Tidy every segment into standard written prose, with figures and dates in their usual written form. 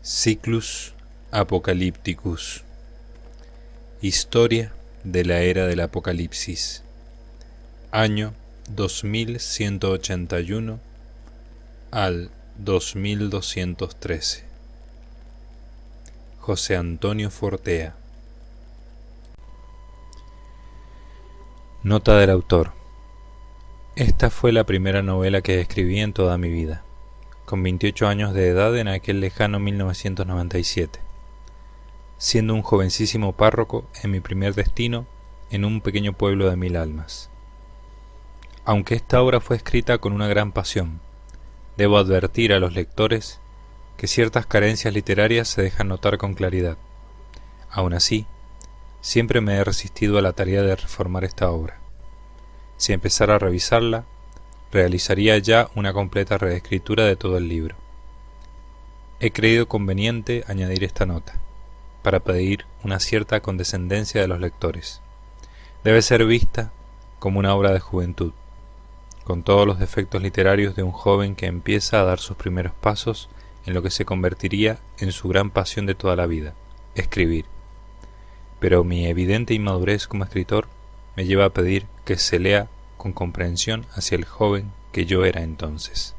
Cyclus Apocalypticus. Historia de la era del Apocalipsis. Año 2181 al 2213. José Antonio Fortea. Nota del autor. Esta fue la primera novela que escribí en toda mi vida, con 28 años de edad en aquel lejano 1997, siendo un jovencísimo párroco en mi primer destino en un pequeño pueblo de 1000 almas. Aunque esta obra fue escrita con una gran pasión, debo advertir a los lectores que ciertas carencias literarias se dejan notar con claridad. Aún así, siempre me he resistido a la tarea de reformar esta obra. Si empezara a revisarla, realizaría ya una completa reescritura de todo el libro. He creído conveniente añadir esta nota, para pedir una cierta condescendencia de los lectores. Debe ser vista como una obra de juventud, con todos los defectos literarios de un joven que empieza a dar sus primeros pasos en lo que se convertiría en su gran pasión de toda la vida, escribir. Pero mi evidente inmadurez como escritor me lleva a pedir que se lea con comprensión hacia el joven que yo era entonces.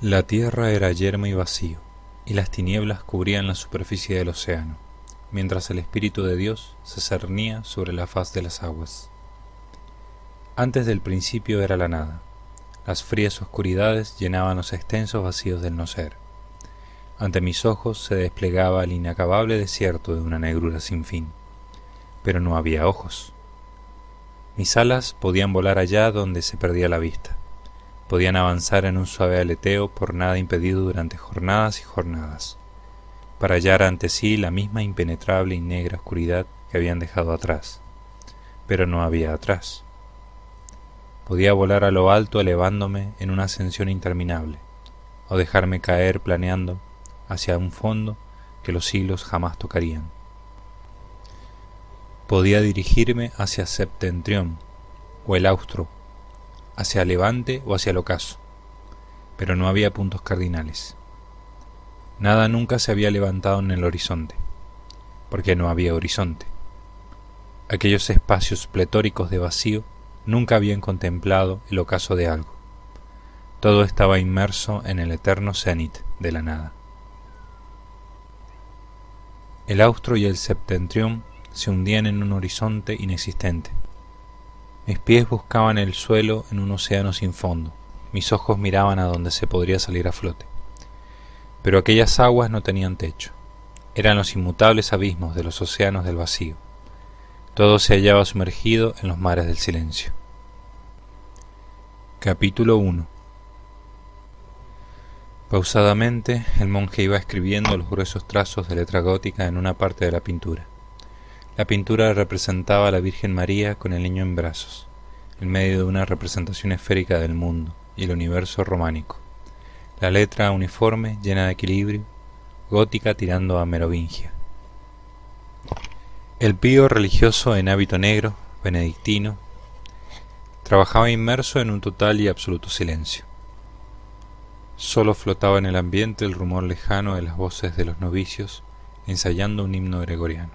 La tierra era yermo y vacío, y las tinieblas cubrían la superficie del océano, mientras el Espíritu de Dios se cernía sobre la faz de las aguas. Antes del principio era la nada. Las frías oscuridades llenaban los extensos vacíos del no ser. Ante mis ojos se desplegaba el inacabable desierto de una negrura sin fin, pero no había ojos. Mis alas podían volar allá donde se perdía la vista. Podían avanzar en un suave aleteo por nada impedido durante jornadas y jornadas, para hallar ante sí la misma impenetrable y negra oscuridad que habían dejado atrás. Pero no había atrás. Podía volar a lo alto elevándome en una ascensión interminable, o dejarme caer planeando hacia un fondo que los siglos jamás tocarían. Podía dirigirme hacia Septentrión o el Austro, hacia Levante o hacia el Ocaso, pero no había puntos cardinales. Nada nunca se había levantado en el horizonte, porque no había horizonte. Aquellos espacios pletóricos de vacío nunca habían contemplado el ocaso de algo. Todo estaba inmerso en el eterno cenit de la nada. El Austro y el Septentrión se hundían en un horizonte inexistente. Mis pies buscaban el suelo en un océano sin fondo. Mis ojos miraban a donde se podría salir a flote. Pero aquellas aguas no tenían techo. Eran los inmutables abismos de los océanos del vacío. Todo se hallaba sumergido en los mares del silencio. Capítulo 1. Pausadamente, el monje iba escribiendo los gruesos trazos de letra gótica en una parte de la pintura. La pintura representaba a la Virgen María con el niño en brazos, en medio de una representación esférica del mundo y el universo románico. La letra uniforme, llena de equilibrio, gótica tirando a merovingia. El pío religioso en hábito negro, benedictino, trabajaba inmerso en un total y absoluto silencio. Solo flotaba en el ambiente el rumor lejano de las voces de los novicios ensayando un himno gregoriano.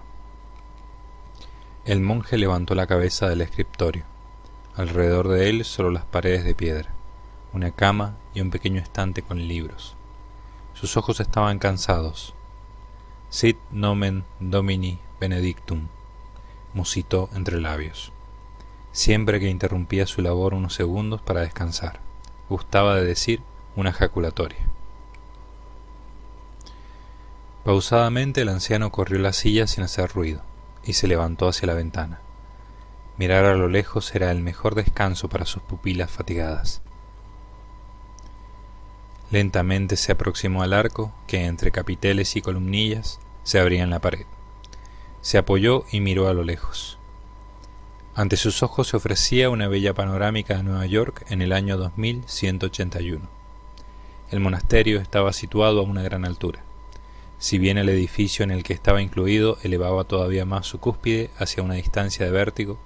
El monje levantó la cabeza del escritorio. Alrededor de él solo las paredes de piedra, una cama y un pequeño estante con libros. Sus ojos estaban cansados. Sit nomen Domini benedictum, musitó entre labios, siempre que interrumpía su labor unos segundos para descansar. Gustaba de decir una ejaculatoria. Pausadamente el anciano corrió la silla sin hacer ruido y se levantó hacia la ventana. Mirar a lo lejos era el mejor descanso para sus pupilas fatigadas. Lentamente se aproximó al arco que entre capiteles y columnillas se abría en la pared. Se apoyó y miró a lo lejos. Ante sus ojos se ofrecía una bella panorámica de Nueva York en el año 2181. El monasterio estaba situado a una gran altura. si bien el edificio en el que estaba incluido elevaba todavía más su cúspide hacia una distancia de vértigo.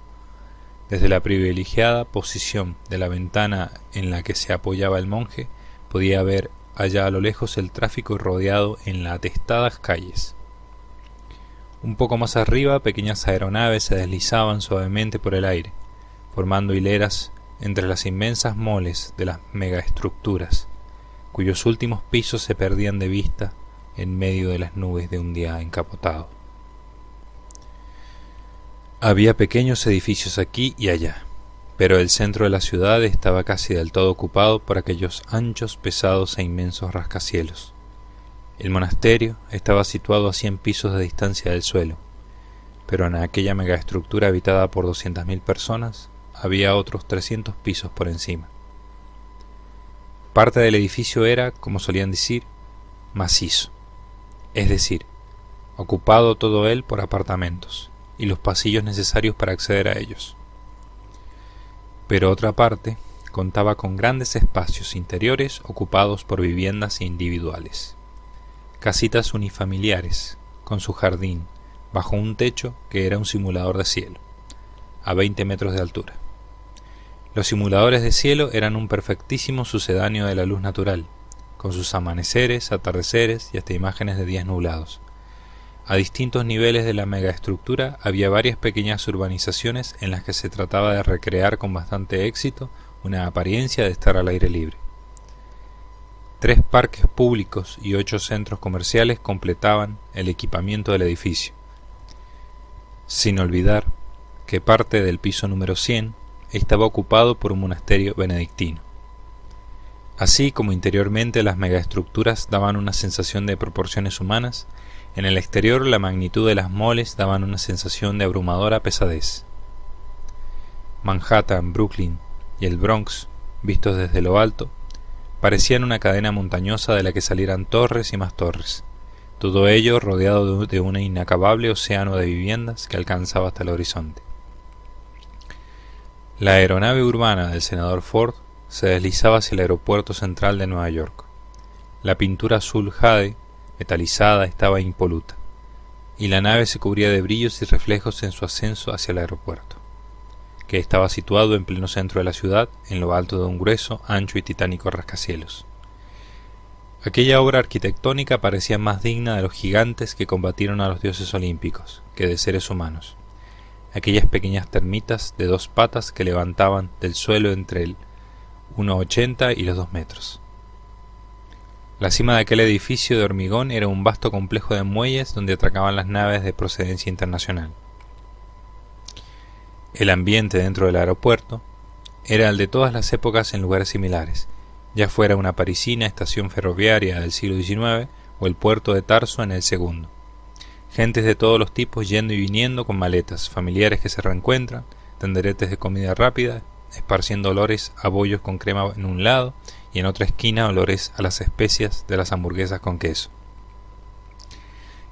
Desde la privilegiada posición de la ventana en la que se apoyaba el monje, podía ver allá a lo lejos el tráfico rodeado en las atestadas calles. Un poco más arriba, pequeñas aeronaves se deslizaban suavemente por el aire, formando hileras entre las inmensas moles de las megaestructuras, cuyos últimos pisos se perdían de vista en medio de las nubes de un día encapotado. Había pequeños edificios aquí y allá, pero el centro de la ciudad estaba casi del todo ocupado por aquellos anchos, pesados e inmensos rascacielos. El monasterio estaba situado a 100 pisos de distancia del suelo, pero en aquella megaestructura habitada por 200.000 personas había otros 300 pisos por encima. Parte del edificio era, como solían decir, macizo, es decir, ocupado todo él por apartamentos y los pasillos necesarios para acceder a ellos. Pero otra parte contaba con grandes espacios interiores ocupados por viviendas individuales. Casitas unifamiliares, con su jardín, bajo un techo que era un simulador de cielo, a 20 metros de altura. Los simuladores de cielo eran un perfectísimo sucedáneo de la luz natural, con sus amaneceres, atardeceres y hasta imágenes de días nublados. A distintos niveles de la megaestructura había varias pequeñas urbanizaciones en las que se trataba de recrear con bastante éxito una apariencia de estar al aire libre. 3 parques públicos y 8 centros comerciales completaban el equipamiento del edificio, sin olvidar que parte del piso número 100 estaba ocupado por un monasterio benedictino. Así como interiormente las megaestructuras daban una sensación de proporciones humanas, en el exterior la magnitud de las moles daban una sensación de abrumadora pesadez. Manhattan, Brooklyn y el Bronx, vistos desde lo alto, parecían una cadena montañosa de la que salieran torres y más torres, todo ello rodeado de un inacabable océano de viviendas que alcanzaba hasta el horizonte. La aeronave urbana del senador Ford se deslizaba hacia el aeropuerto central de Nueva York. La pintura azul jade, metalizada, estaba impoluta, y la nave se cubría de brillos y reflejos en su ascenso hacia el aeropuerto, que estaba situado en pleno centro de la ciudad, en lo alto de un grueso, ancho y titánico rascacielos. Aquella obra arquitectónica parecía más digna de los gigantes que combatieron a los dioses olímpicos que de seres humanos. Aquellas pequeñas termitas de 2 patas que levantaban del suelo entre el 1,80 y los 2 metros. La cima de aquel edificio de hormigón era un vasto complejo de muelles donde atracaban las naves de procedencia internacional. El ambiente dentro del aeropuerto era el de todas las épocas en lugares similares, ya fuera una parisina estación ferroviaria del siglo XIX o el puerto de Tarso en el segundo. Gentes de todos los tipos yendo y viniendo con maletas, familiares que se reencuentran, tenderetes de comida rápida, esparciendo olores a bollos con crema en un lado y en otra esquina olores a las especias de las hamburguesas con queso.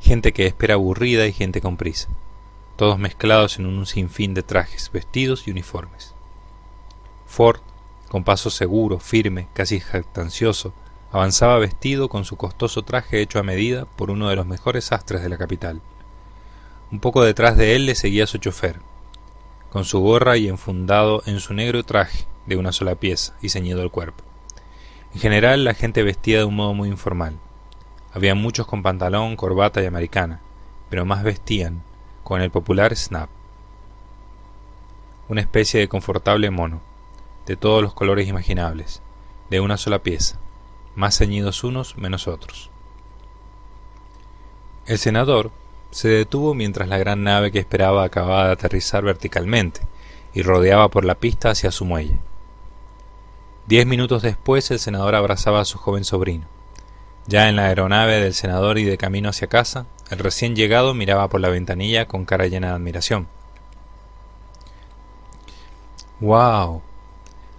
Gente que espera aburrida y gente con prisa, todos mezclados en un sinfín de trajes, vestidos y uniformes. Ford, con paso seguro, firme, casi jactancioso, avanzaba vestido con su costoso traje hecho a medida por uno de los mejores sastres de la capital. Un poco detrás de él le seguía su chofer, con su gorra y enfundado en su negro traje de una sola pieza y ceñido al cuerpo. En general la gente vestía de un modo muy informal. Había muchos con pantalón, corbata y americana, pero más vestían con el popular snap, una especie de confortable mono, de todos los colores imaginables, de una sola pieza, más ceñidos unos menos otros. El senador se detuvo mientras la gran nave que esperaba acababa de aterrizar verticalmente y rodeaba por la pista hacia su muelle. 10 minutos después el senador abrazaba a su joven sobrino. Ya en la aeronave del senador y de camino hacia casa, el recién llegado miraba por la ventanilla con cara llena de admiración. «¡Wow!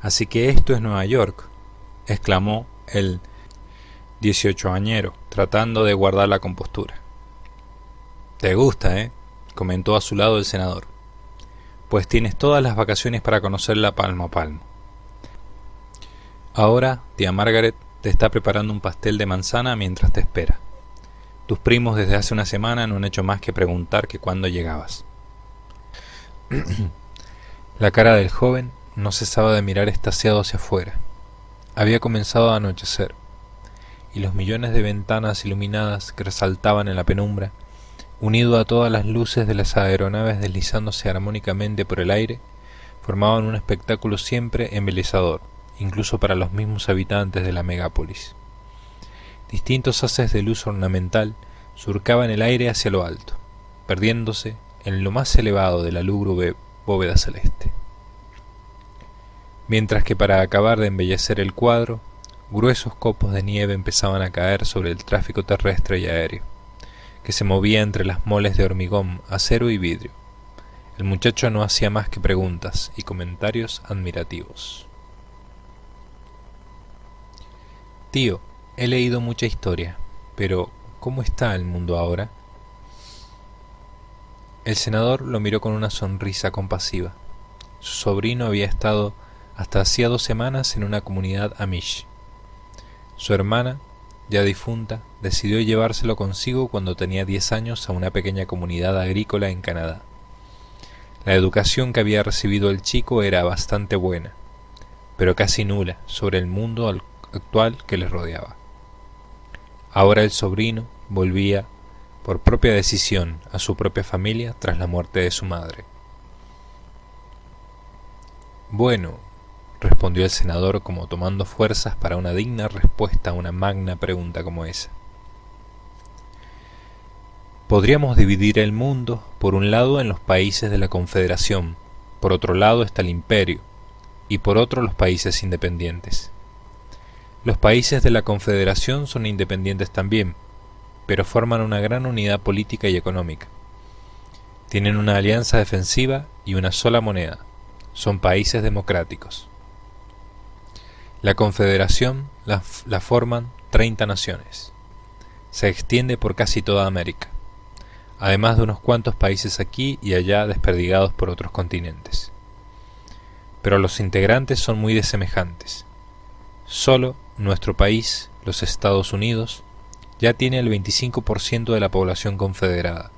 Así que esto es Nueva York», exclamó el 18añero, tratando de guardar la compostura. «Te gusta, comentó a su lado el senador. «Pues tienes todas las vacaciones para conocerla palmo a palmo. Ahora, tía Margaret te está preparando un pastel de manzana mientras te espera. Tus primos desde hace una semana no han hecho más que preguntar que cuándo llegabas. La cara del joven no cesaba de mirar extasiado hacia afuera. Había comenzado a anochecer, y los millones de ventanas iluminadas que resaltaban en la penumbra, unido a todas las luces de las aeronaves deslizándose armónicamente por el aire, formaban un espectáculo siempre embelezador, incluso para los mismos habitantes de la megápolis. Distintos haces de luz ornamental surcaban el aire hacia lo alto, perdiéndose en lo más elevado de la lúgubre bóveda celeste. Mientras que para acabar de embellecer el cuadro, gruesos copos de nieve empezaban a caer sobre el tráfico terrestre y aéreo, que se movía entre las moles de hormigón, acero y vidrio. El muchacho no hacía más que preguntas y comentarios admirativos. Tío, he leído mucha historia, pero ¿cómo está el mundo ahora? El senador lo miró con una sonrisa compasiva. Su sobrino había estado hasta hacía 2 semanas en una comunidad amish. Su hermana, ya difunta, decidió llevárselo consigo cuando tenía 10 años a una pequeña comunidad agrícola en Canadá. La educación que había recibido el chico era bastante buena, pero casi nula sobre el mundo actual que les rodeaba. Ahora el sobrino volvía, por propia decisión, a su propia familia tras la muerte de su madre. Bueno, respondió el senador como tomando fuerzas para una digna respuesta a una magna pregunta como esa. Podríamos dividir el mundo, por un lado en los países de la Confederación, por otro lado está el Imperio, y por otro los países independientes. Los países de la Confederación son independientes también, pero forman una gran unidad política y económica. Tienen una alianza defensiva y una sola moneda. Son países democráticos. La Confederación la forman 30 naciones. Se extiende por casi toda América, además de unos cuantos países aquí y allá desperdigados por otros continentes. Pero los integrantes son muy desemejantes. Solo nuestro país, los Estados Unidos, ya tiene el 25% de la población confederada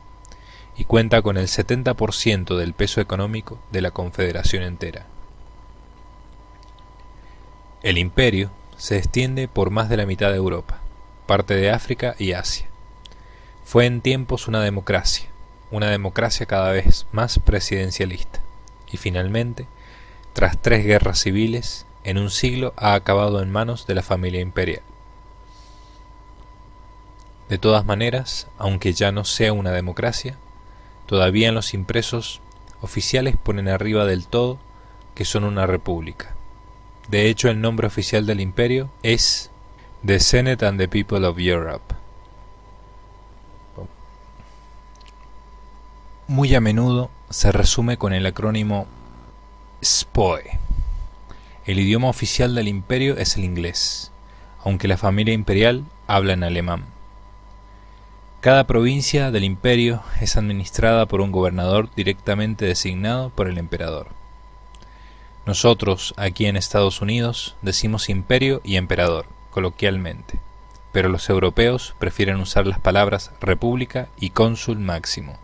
y cuenta con el 70% del peso económico de la Confederación entera. El imperio se extiende por más de la mitad de Europa, parte de África y Asia. Fue en tiempos una democracia cada vez más presidencialista, y finalmente, tras 3 guerras civiles, en un siglo ha acabado en manos de la familia imperial. De todas maneras, aunque ya no sea una democracia, todavía en los impresos oficiales ponen arriba del todo que son una república. De hecho, el nombre oficial del imperio es The Senate and the People of Europe. Muy a menudo se resume con el acrónimo SPOE. El idioma oficial del imperio es el inglés, aunque la familia imperial habla en alemán. Cada provincia del imperio es administrada por un gobernador directamente designado por el emperador. Nosotros, aquí en Estados Unidos, decimos imperio y emperador, coloquialmente, pero los europeos prefieren usar las palabras república y cónsul máximo.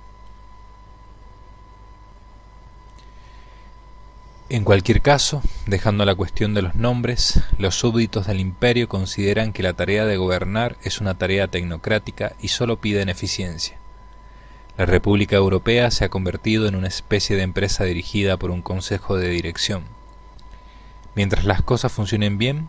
En cualquier caso, dejando la cuestión de los nombres, los súbditos del imperio consideran que la tarea de gobernar es una tarea tecnocrática y solo piden eficiencia. La República Europea se ha convertido en una especie de empresa dirigida por un consejo de dirección. Mientras las cosas funcionen bien,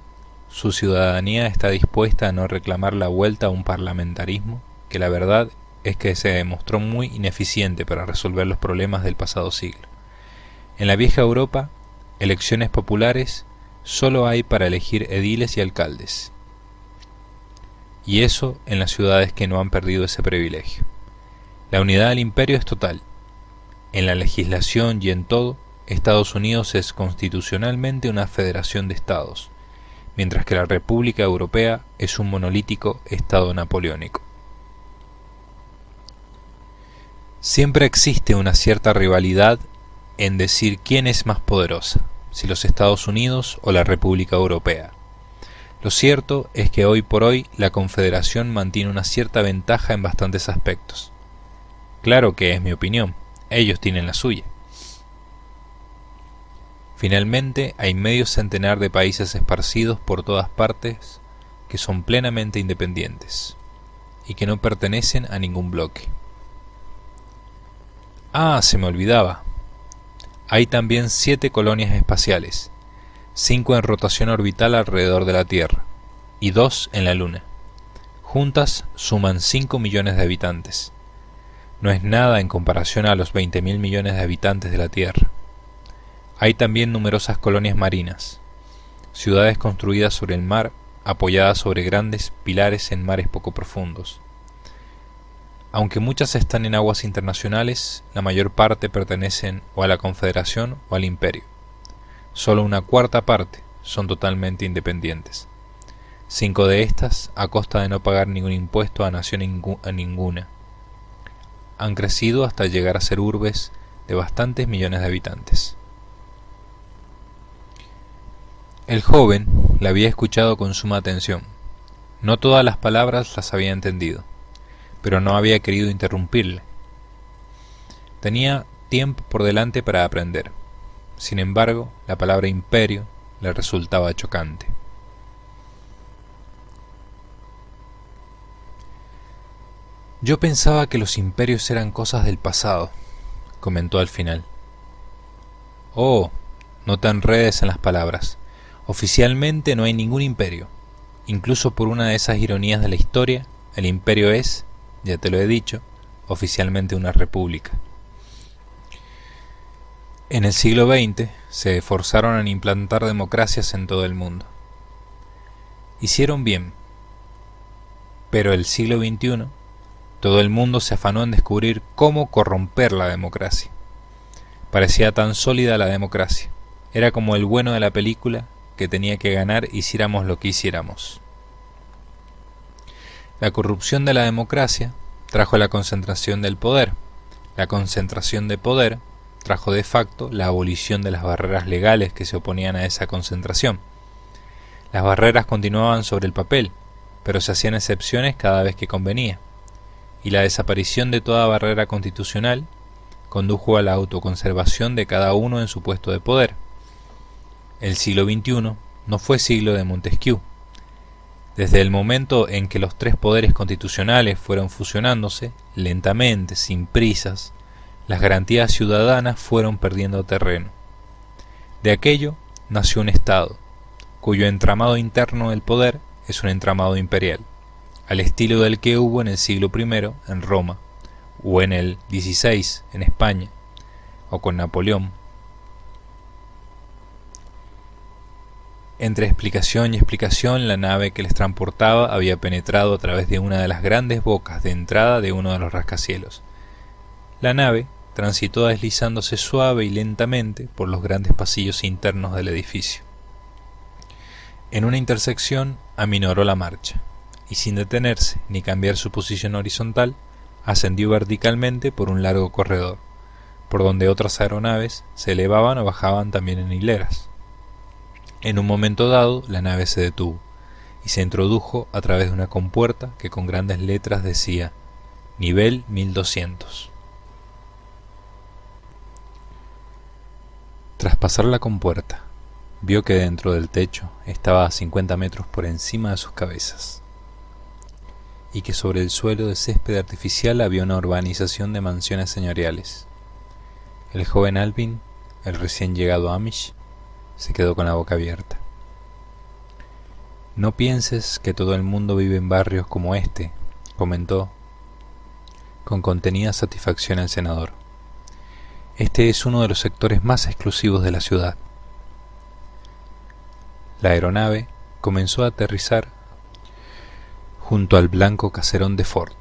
su ciudadanía está dispuesta a no reclamar la vuelta a un parlamentarismo que la verdad es que se demostró muy ineficiente para resolver los problemas del pasado siglo. En la vieja Europa, elecciones populares solo hay para elegir ediles y alcaldes. Y eso en las ciudades que no han perdido ese privilegio. La unidad del imperio es total. En la legislación y en todo, Estados Unidos es constitucionalmente una federación de estados, mientras que la República Europea es un monolítico estado napoleónico. Siempre existe una cierta rivalidad en decir quién es más poderosa, si los Estados Unidos o la República Europea. Lo cierto es que hoy por hoy la Confederación mantiene una cierta ventaja en bastantes aspectos. Claro que es mi opinión, ellos tienen la suya. Finalmente, hay medio centenar de países esparcidos por todas partes que son plenamente independientes y que no pertenecen a ningún bloque. Ah, se me olvidaba. Hay también 7 colonias espaciales, 5 en rotación orbital alrededor de la Tierra y 2 en la Luna. Juntas suman 5 millones de habitantes. No es nada en comparación a los 20.000 millones de habitantes de la Tierra. Hay también numerosas colonias marinas, ciudades construidas sobre el mar, apoyadas sobre grandes pilares en mares poco profundos. Aunque muchas están en aguas internacionales, la mayor parte pertenecen o a la Confederación o al Imperio. Solo una cuarta parte son totalmente independientes. 5 de estas, a costa de no pagar ningún impuesto a nación ninguna, han crecido hasta llegar a ser urbes de bastantes millones de habitantes. El joven la había escuchado con suma atención. No todas las palabras las había entendido, pero no había querido interrumpirle. Tenía tiempo por delante para aprender. Sin embargo, la palabra imperio le resultaba chocante. Yo pensaba que los imperios eran cosas del pasado, comentó al final. Oh, no te enredes en las palabras. Oficialmente no hay ningún imperio. Incluso por una de esas ironías de la historia, el imperio es, ya te lo he dicho, oficialmente una república. En el siglo XX se esforzaron en implantar democracias en todo el mundo. Hicieron bien, pero el siglo XXI, todo el mundo se afanó en descubrir cómo corromper la democracia. Parecía tan sólida la democracia. Era como el bueno de la película que tenía que ganar hiciéramos lo que hiciéramos. La corrupción de la democracia trajo la concentración del poder. La concentración de poder trajo de facto la abolición de las barreras legales que se oponían a esa concentración. Las barreras continuaban sobre el papel, pero se hacían excepciones cada vez que convenía. Y la desaparición de toda barrera constitucional condujo a la autoconservación de cada uno en su puesto de poder. El siglo XXI no fue siglo de Montesquieu. Desde el momento en que los 3 poderes constitucionales fueron fusionándose, lentamente, sin prisas, las garantías ciudadanas fueron perdiendo terreno. De aquello nació un Estado, cuyo entramado interno del poder es un entramado imperial, al estilo del que hubo en el siglo I en Roma, o en el XVI en España, o con Napoleón. Entre explicación y explicación, la nave que les transportaba había penetrado a través de una de las grandes bocas de entrada de uno de los rascacielos. La nave transitó deslizándose suave y lentamente por los grandes pasillos internos del edificio. En una intersección aminoró la marcha, y sin detenerse ni cambiar su posición horizontal, ascendió verticalmente por un largo corredor, por donde otras aeronaves se elevaban o bajaban también en hileras. En un momento dado, la nave se detuvo, y se introdujo a través de una compuerta que con grandes letras decía «Nivel 1200». Tras pasar la compuerta, vio que dentro del techo estaba a 50 metros por encima de sus cabezas, y que sobre el suelo de césped artificial había una urbanización de mansiones señoriales. El joven Alvin, el recién llegado Amish, se quedó con la boca abierta. «No pienses que todo el mundo vive en barrios como este», comentó con contenida satisfacción el senador. «Este es uno de los sectores más exclusivos de la ciudad». La aeronave comenzó a aterrizar junto al blanco caserón de Ford,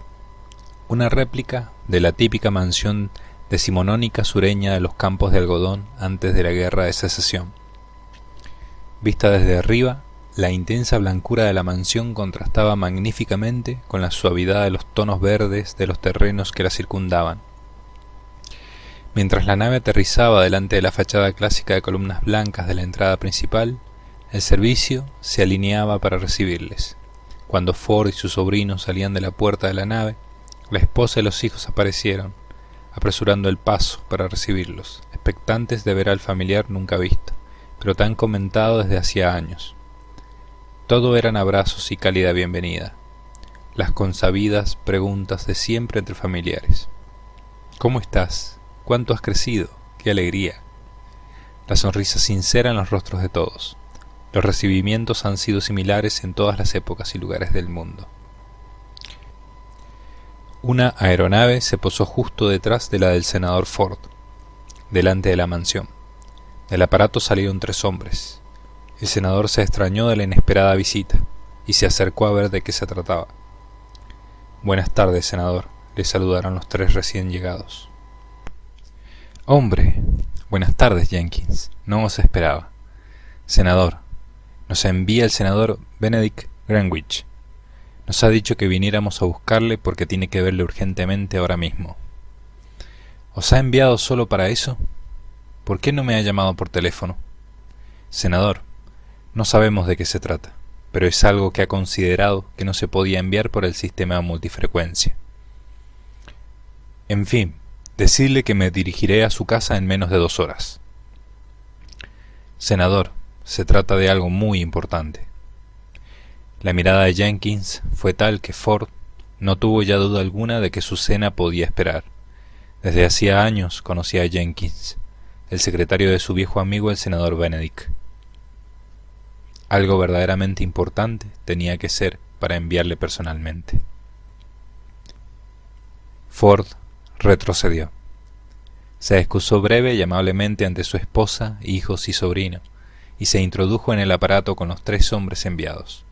una réplica de la típica mansión decimonónica sureña de los campos de algodón antes de la Guerra de Secesión. Vista desde arriba, la intensa blancura de la mansión contrastaba magníficamente con la suavidad de los tonos verdes de los terrenos que la circundaban. Mientras la nave aterrizaba delante de la fachada clásica de columnas blancas de la entrada principal, El servicio se alineaba para recibirles. Cuando Ford y su sobrino salían de la puerta de la nave, la esposa y los hijos aparecieron, apresurando el paso para recibirlos, expectantes de ver al familiar nunca visto, pero tan comentado desde hacía años. Todo eran abrazos y cálida bienvenida, las consabidas preguntas de siempre entre familiares. ¿Cómo estás? ¿Cuánto has crecido? ¡Qué alegría! La sonrisa sincera en los rostros de todos. Los recibimientos han sido similares en todas las épocas y lugares del mundo. Una aeronave se posó justo detrás de la del senador Ford, delante de la mansión. Del aparato salieron 3 hombres. El senador se extrañó de la inesperada visita y se acercó a ver de qué se trataba. «Buenas tardes, senador», le saludaron los 3 recién llegados. «Hombre, buenas tardes, Jenkins. No os esperaba. Senador, nos envía el senador Benedict Greenwich. Nos ha dicho que viniéramos a buscarle porque tiene que verle urgentemente ahora mismo». «¿Os ha enviado solo para eso? ¿Por qué no me ha llamado por teléfono?» «Senador, no sabemos de qué se trata, pero es algo que ha considerado que no se podía enviar por el sistema multifrecuencia. En fin, decidle que me dirigiré a su casa en menos de 2 horas». «Senador, se trata de algo muy importante». La mirada de Jenkins fue tal que Ford no tuvo ya duda alguna de que su cena podía esperar. Desde hacía años conocía a Jenkins, el secretario de su viejo amigo el senador Benedict. Algo verdaderamente importante tenía que ser para enviarle personalmente. Ford retrocedió. Se excusó breve y amablemente ante su esposa, hijos y sobrino, y se introdujo en el aparato con los 3 hombres enviados.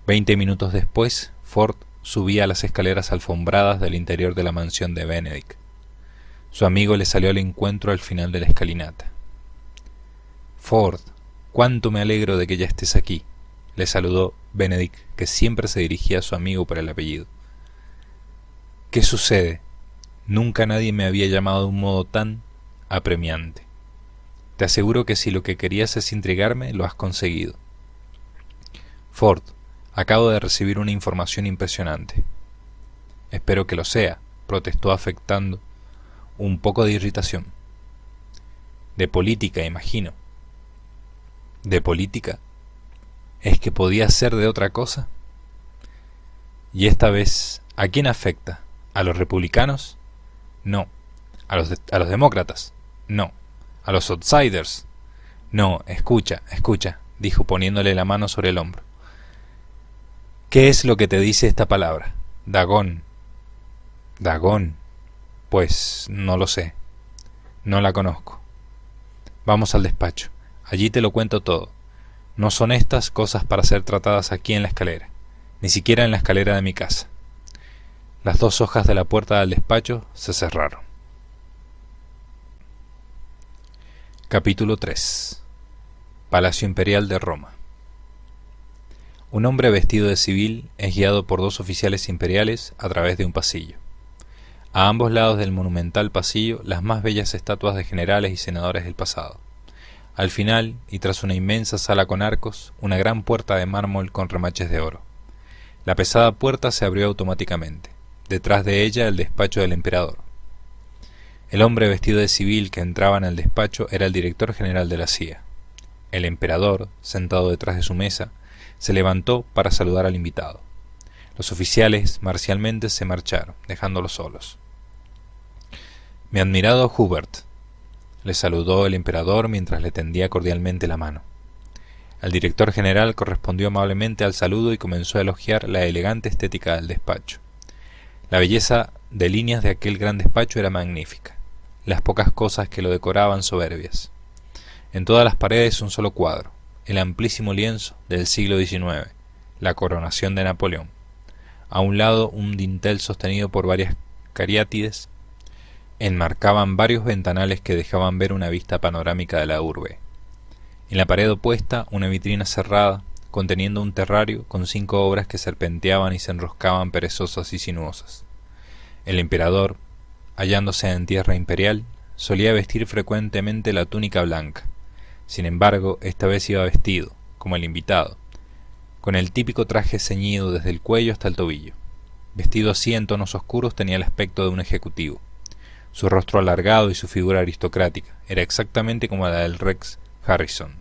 20 minutos después, Ford subía las escaleras alfombradas del interior de la mansión de Benedict. Su amigo le salió al encuentro al final de la escalinata. «Ford, cuánto me alegro de que ya estés aquí», le saludó Benedict, que siempre se dirigía a su amigo por el apellido. «¿Qué sucede? Nunca nadie me había llamado de un modo tan apremiante. Te aseguro que si lo que querías es intrigarme, lo has conseguido». «Ford, acabo de recibir una información impresionante». «Espero que lo sea», protestó afectando un poco de irritación. «De política, imagino». «¿De política? ¿Es que podía ser de otra cosa? Y esta vez, ¿a quién afecta? ¿A los republicanos? No. ¿A los demócratas? No. ¿A los outsiders? No. Escucha, dijo poniéndole la mano sobre el hombro. ¿Qué es lo que te dice esta palabra? Dagón. ¿Dagón? Pues no lo sé. No la conozco. Vamos al despacho. Allí te lo cuento todo. No son estas cosas para ser tratadas aquí en la escalera, ni siquiera en la escalera de mi casa. Las 2 hojas de la puerta del despacho se cerraron. Capítulo 3. Palacio Imperial de Roma. Un hombre vestido de civil es guiado por 2 oficiales imperiales a través de un pasillo. A ambos lados del monumental pasillo, las más bellas estatuas de generales y senadores del pasado. Al final, y tras una inmensa sala con arcos, una gran puerta de mármol con remaches de oro. La pesada puerta se abrió automáticamente. Detrás de ella, el despacho del emperador. El hombre vestido de civil que entraba en el despacho era el director general de la CIA. El emperador, sentado detrás de su mesa, se levantó para saludar al invitado. Los oficiales marcialmente se marcharon, dejándolos solos. «Mi admirado Hubert», le saludó el emperador mientras le tendía cordialmente la mano. El director general correspondió amablemente al saludo y comenzó a elogiar la elegante estética del despacho. La belleza de líneas de aquel gran despacho era magnífica, las pocas cosas que lo decoraban soberbias. En todas las paredes un solo cuadro, el amplísimo lienzo del siglo XIX, la coronación de Napoleón. A un lado un dintel sostenido por varias cariátides enmarcaban varios ventanales que dejaban ver una vista panorámica de la urbe. En la pared opuesta una vitrina cerrada conteniendo un terrario con 5 obras que serpenteaban y se enroscaban perezosas y sinuosas. El emperador, hallándose en tierra imperial, solía vestir frecuentemente la túnica blanca, Sin embargo, esta vez iba vestido, como el invitado, con el típico traje ceñido desde el cuello hasta el tobillo. Vestido así en tonos oscuros tenía el aspecto de un ejecutivo. Su rostro alargado y su figura aristocrática era exactamente como la del Rex Harrison.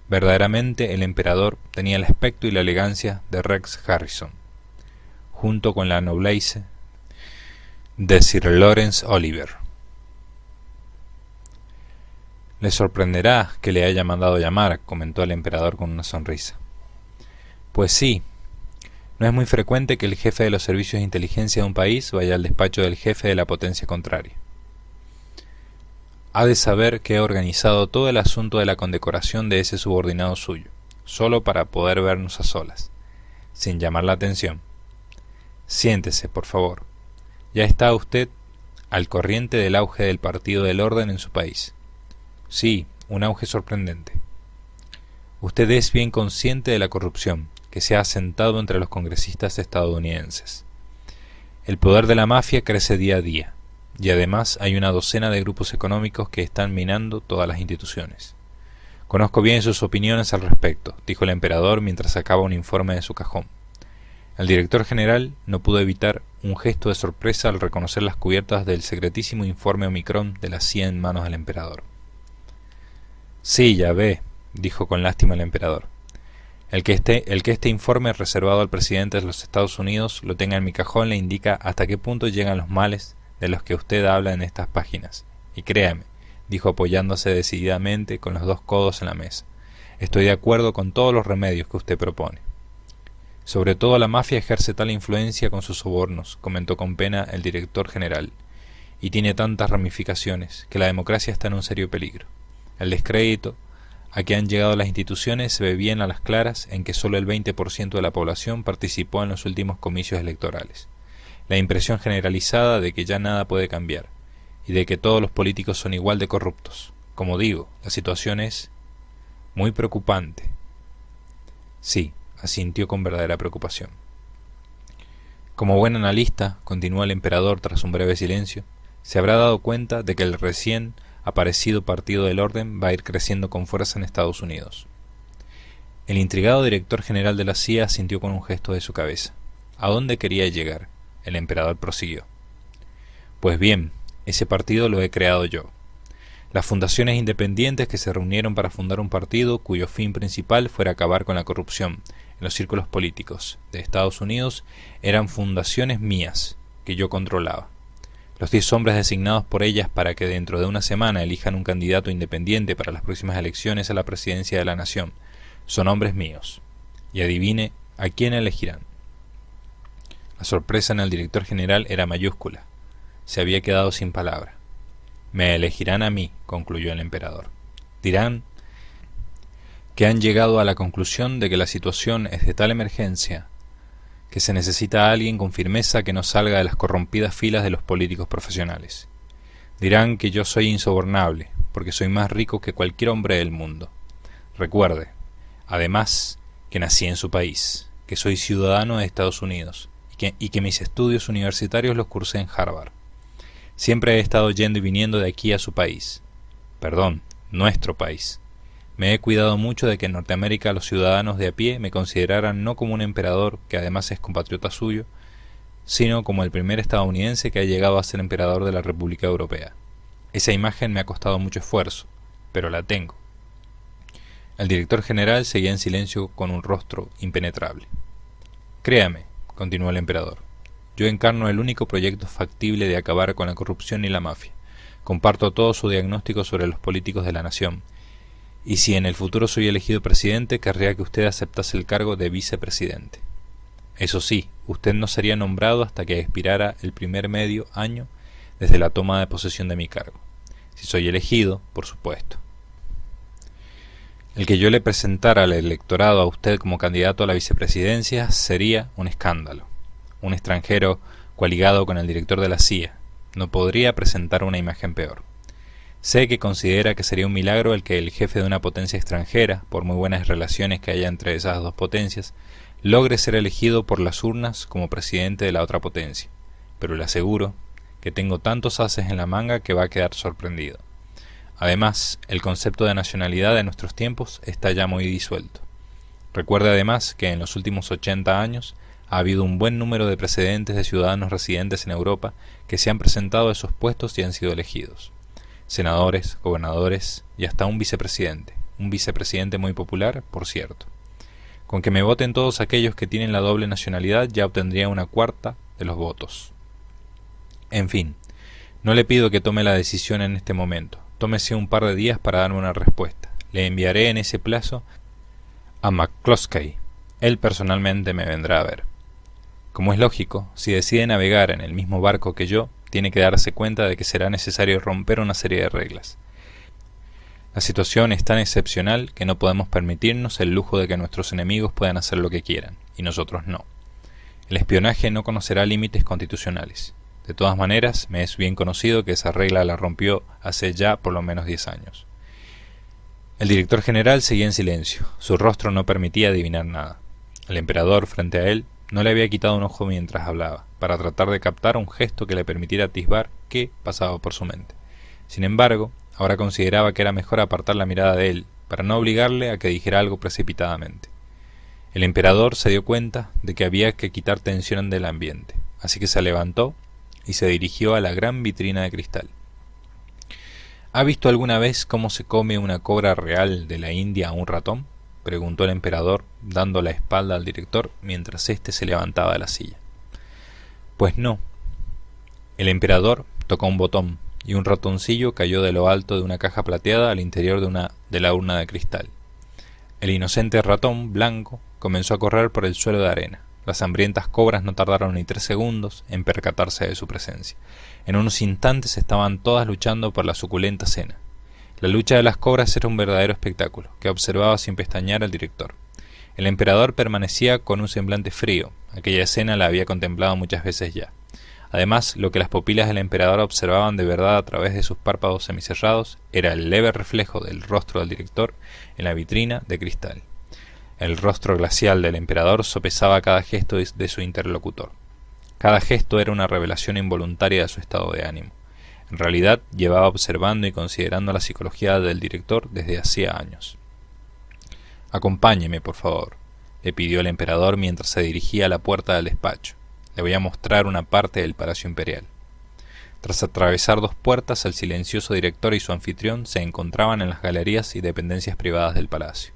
Verdaderamente el emperador tenía el aspecto y la elegancia de Rex Harrison, junto con la noblesse de Sir Lawrence Oliver. «Le sorprenderá que le haya mandado llamar», comentó el emperador con una sonrisa. «Pues sí, no es muy frecuente que el jefe de los servicios de inteligencia de un país vaya al despacho del jefe de la potencia contraria. Ha de saber que he organizado todo el asunto de la condecoración de ese subordinado suyo, solo para poder vernos a solas, sin llamar la atención. Siéntese, por favor. Ya está usted al corriente del auge del Partido del Orden en su país. Sí, un auge sorprendente. Usted es bien consciente de la corrupción que se ha asentado entre los congresistas estadounidenses. El poder de la mafia crece día a día, y además hay una docena de grupos económicos que están minando todas las instituciones. Conozco bien sus opiniones al respecto», dijo el emperador mientras sacaba un informe de su cajón. El director general no pudo evitar un gesto de sorpresa al reconocer las cubiertas del secretísimo informe Omicron de la CIA en manos del emperador. «Sí, ya ve», dijo con lástima el emperador. El que este informe reservado al presidente de los Estados Unidos lo tenga en mi cajón le indica hasta qué punto llegan los males de los que usted habla en estas páginas. Y créame», dijo apoyándose decididamente con los dos codos en la mesa, «estoy de acuerdo con todos los remedios que usted propone». «Sobre todo la mafia ejerce tal influencia con sus sobornos», comentó con pena el director general, «y tiene tantas ramificaciones que la democracia está en un serio peligro. El descrédito a que han llegado las instituciones se ve bien a las claras en que solo el 20% de la población participó en los últimos comicios electorales. La impresión generalizada de que ya nada puede cambiar, y de que todos los políticos son igual de corruptos. Como digo, la situación es muy preocupante». «Sí», asintió con verdadera preocupación. «Como buen analista», continuó el emperador tras un breve silencio, «se habrá dado cuenta de que el recién aparecido Partido del Orden va a ir creciendo con fuerza en Estados Unidos». El intrigado director general de la CIA asintió con un gesto de su cabeza. ¿A dónde quería llegar? El emperador prosiguió. «Pues bien, ese partido lo he creado yo. Las fundaciones independientes que se reunieron para fundar un partido cuyo fin principal fuera acabar con la corrupción en los círculos políticos de Estados Unidos eran fundaciones mías, que yo controlaba. Los 10 hombres designados por ellas para que dentro de una semana elijan un candidato independiente para las próximas elecciones a la presidencia de la nación son hombres míos. Y adivine a quién elegirán». La sorpresa en el director general era mayúscula. Se había quedado sin palabra. «Me elegirán a mí», concluyó el emperador. «Dirán que han llegado a la conclusión de que la situación es de tal emergencia que se necesita a alguien con firmeza que no salga de las corrompidas filas de los políticos profesionales. Dirán que yo soy insobornable, porque soy más rico que cualquier hombre del mundo. Recuerde, además, que nací en su país, que soy ciudadano de Estados Unidos y que mis estudios universitarios los cursé en Harvard. Siempre he estado yendo y viniendo de aquí a su país. Perdón, nuestro país. Me he cuidado mucho de que en Norteamérica los ciudadanos de a pie me consideraran no como un emperador que además es compatriota suyo, sino como el primer estadounidense que ha llegado a ser emperador de la República Europea. Esa imagen me ha costado mucho esfuerzo, pero la tengo». El director general seguía en silencio con un rostro impenetrable. «Créame», continuó el emperador, «yo encarno el único proyecto factible de acabar con la corrupción y la mafia. Comparto todo su diagnóstico sobre los políticos de la nación, y si en el futuro soy elegido presidente, querría que usted aceptase el cargo de vicepresidente. Eso sí, usted no sería nombrado hasta que expirara el primer medio año desde la toma de posesión de mi cargo. Si soy elegido, por supuesto. El que yo le presentara al electorado a usted como candidato a la vicepresidencia sería un escándalo. Un extranjero coaligado con el director de la CIA no podría presentar una imagen peor. Sé que considera que sería un milagro el que el jefe de una potencia extranjera, por muy buenas relaciones que haya entre esas dos potencias, logre ser elegido por las urnas como presidente de la otra potencia, pero le aseguro que tengo tantos ases en la manga que va a quedar sorprendido. Además, el concepto de nacionalidad de nuestros tiempos está ya muy disuelto. Recuerde además que en los últimos 80 años ha habido un buen número de precedentes de ciudadanos residentes en Europa que se han presentado a esos puestos y han sido elegidos. Senadores, gobernadores y hasta un vicepresidente muy popular, por cierto. Con que me voten todos aquellos que tienen la doble nacionalidad ya obtendría una cuarta de los votos. En fin, no le pido que tome la decisión en este momento. Tómese un par de días para darme una respuesta. Le enviaré en ese plazo a McCloskey. Él personalmente me vendrá a ver. Como es lógico, si decide navegar en el mismo barco que yo, tiene que darse cuenta de que será necesario romper una serie de reglas. La situación es tan excepcional que no podemos permitirnos el lujo de que nuestros enemigos puedan hacer lo que quieran, y nosotros no. El espionaje no conocerá límites constitucionales. De todas maneras, me es bien conocido que esa regla la rompió hace ya por lo menos 10 años. El director general seguía en silencio. Su rostro no permitía adivinar nada. El emperador, frente a él, no le había quitado un ojo mientras hablaba, para tratar de captar un gesto que le permitiera atisbar qué pasaba por su mente. Sin embargo, ahora consideraba que era mejor apartar la mirada de él, para no obligarle a que dijera algo precipitadamente. El emperador se dio cuenta de que había que quitar tensión del ambiente, así que se levantó y se dirigió a la gran vitrina de cristal. ¿Ha visto alguna vez cómo se come una cobra real de la India a un ratón?, preguntó el emperador, dando la espalda al director mientras éste se levantaba de la silla. Pues no. El emperador tocó un botón y un ratoncillo cayó de lo alto de una caja plateada al interior de la urna de cristal. El inocente ratón blanco comenzó a correr por el suelo de arena. Las hambrientas cobras no tardaron ni 3 segundos en percatarse de su presencia. En unos instantes estaban todas luchando por la suculenta cena. La lucha de las cobras era un verdadero espectáculo, que observaba sin pestañear el director. El emperador permanecía con un semblante frío. Aquella escena la había contemplado muchas veces ya. Además, lo que las pupilas del emperador observaban de verdad a través de sus párpados semicerrados era el leve reflejo del rostro del director en la vitrina de cristal. El rostro glacial del emperador sopesaba cada gesto de su interlocutor. Cada gesto era una revelación involuntaria de su estado de ánimo. En realidad, llevaba observando y considerando la psicología del director desde hacía años. «Acompáñeme, por favor», le pidió el emperador mientras se dirigía a la puerta del despacho. «Le voy a mostrar una parte del Palacio Imperial». Tras atravesar 2 puertas, el silencioso director y su anfitrión se encontraban en las galerías y dependencias privadas del palacio.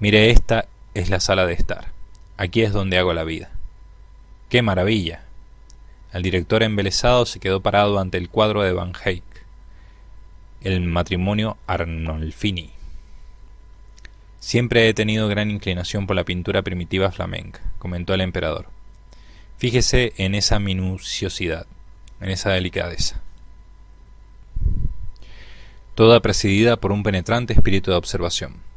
«Mire, esta es la sala de estar. Aquí es donde hago la vida». «¡Qué maravilla!». El director embelesado se quedó parado ante el cuadro de Van Eyck, el matrimonio Arnolfini. «Siempre he tenido gran inclinación por la pintura primitiva flamenca», comentó el emperador. «Fíjese en esa minuciosidad, en esa delicadeza, toda presidida por un penetrante espíritu de observación».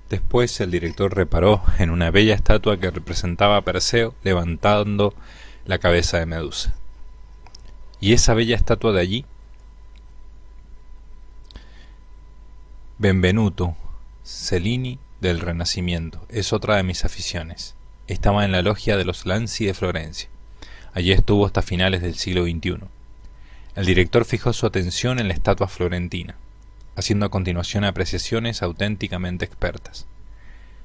Después el director reparó en una bella estatua que representaba a Perseo levantando la cabeza de Medusa. ¿Y esa bella estatua de allí? Benvenuto Cellini del Renacimiento es otra de mis aficiones. Estaba en la logia de los Lanzi de Florencia. Allí estuvo hasta finales del siglo XXI. El director fijó su atención en la estatua florentina, haciendo a continuación apreciaciones auténticamente expertas.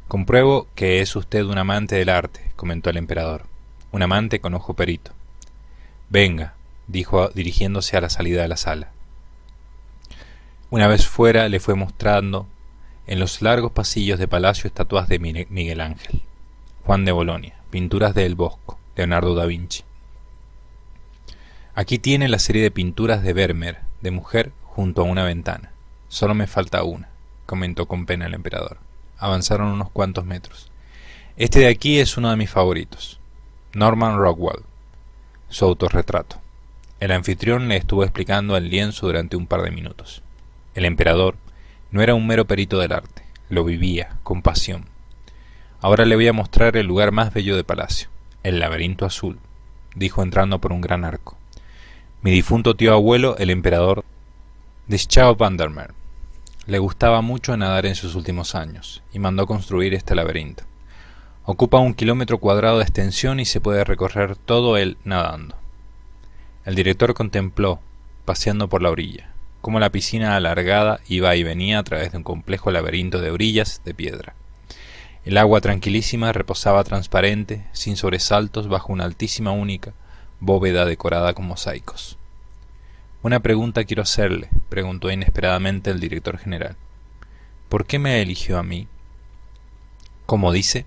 «Compruebo que es usted un amante del arte», comentó el emperador. «Un amante con ojo perito». «Venga», dijo dirigiéndose a la salida de la sala. Una vez fuera le fue mostrando en los largos pasillos de palacio estatuas de Miguel Ángel, Juan de Bolonia, pinturas de El Bosco, Leonardo da Vinci. «Aquí tiene la serie de pinturas de Vermeer, de mujer junto a una ventana. Solo me falta una», comentó con pena el emperador. Avanzaron unos cuantos metros. «Este de aquí es uno de mis favoritos. Norman Rockwell, su autorretrato». El anfitrión le estuvo explicando el lienzo durante un par de minutos. El emperador no era un mero perito del arte, lo vivía, con pasión. «Ahora le voy a mostrar el lugar más bello del palacio, el laberinto azul», dijo entrando por un gran arco. «Mi difunto tío abuelo, el emperador Deschaux Vandermeer, le gustaba mucho nadar en sus últimos años, y mandó construir este laberinto. Ocupa 1 kilómetro cuadrado de extensión y se puede recorrer todo él nadando». El director contempló, paseando por la orilla, cómo la piscina alargada iba y venía a través de un complejo laberinto de orillas de piedra. El agua tranquilísima reposaba transparente, sin sobresaltos, bajo una altísima única bóveda decorada con mosaicos. «Una pregunta quiero hacerle», preguntó inesperadamente el director general. «¿Por qué me eligió a mí?» «¿Cómo dice?»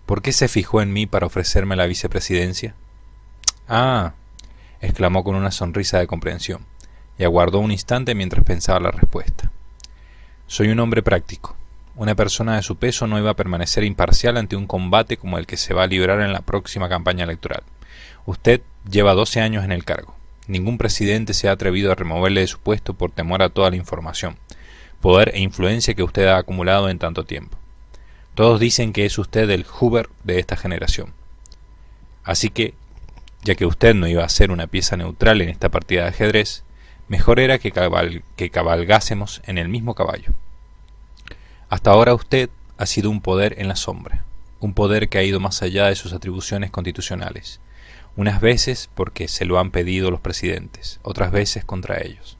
«¿Por qué se fijó en mí para ofrecerme la vicepresidencia?» «Ah», exclamó con una sonrisa de comprensión, y aguardó un instante mientras pensaba la respuesta. «Soy un hombre práctico. Una persona de su peso no iba a permanecer imparcial ante un combate como el que se va a librar en la próxima campaña electoral. Usted lleva 12 años en el cargo. Ningún presidente se ha atrevido a removerle de su puesto por temor a toda la información, poder e influencia que usted ha acumulado en tanto tiempo. Todos dicen que es usted el Hoover de esta generación. Así que, ya que usted no iba a ser una pieza neutral en esta partida de ajedrez, mejor era que cabalgásemos en el mismo caballo. Hasta ahora usted ha sido un poder en la sombra, un poder que ha ido más allá de sus atribuciones constitucionales, unas veces porque se lo han pedido los presidentes, otras veces contra ellos.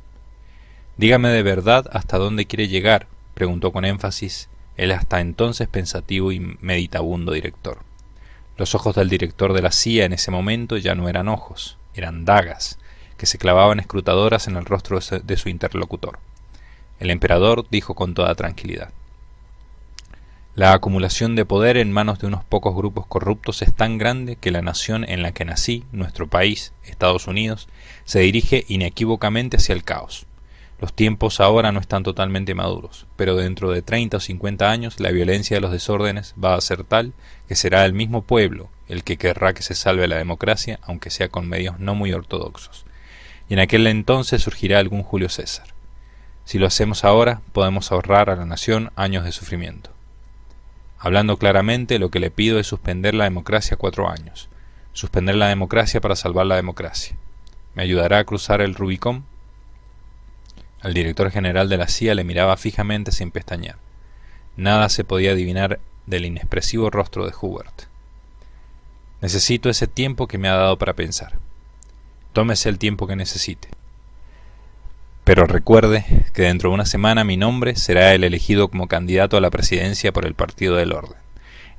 «Dígame de verdad hasta dónde quiere llegar», preguntó con énfasis el hasta entonces pensativo y meditabundo director. Los ojos del director de la CIA en ese momento ya no eran ojos, eran dagas, que se clavaban escrutadoras en el rostro de su interlocutor. El emperador dijo con toda tranquilidad: «La acumulación de poder en manos de unos pocos grupos corruptos es tan grande que la nación en la que nací, nuestro país, Estados Unidos, se dirige inequívocamente hacia el caos. Los tiempos ahora no están totalmente maduros, pero dentro de 30 o 50 años la violencia de los desórdenes va a ser tal que será el mismo pueblo el que querrá que se salve la democracia, aunque sea con medios no muy ortodoxos. Y en aquel entonces surgirá algún Julio César. Si lo hacemos ahora, podemos ahorrar a la nación años de sufrimiento. Hablando claramente, lo que le pido es suspender la democracia 4 años. Suspender la democracia para salvar la democracia. ¿Me ayudará a cruzar el Rubicón?» El director general de la CIA le miraba fijamente sin pestañear. Nada se podía adivinar del inexpresivo rostro de Hubert. «Necesito ese tiempo que me ha dado para pensar». «Tómese el tiempo que necesite. Pero recuerde que dentro de una semana mi nombre será el elegido como candidato a la presidencia por el Partido del Orden.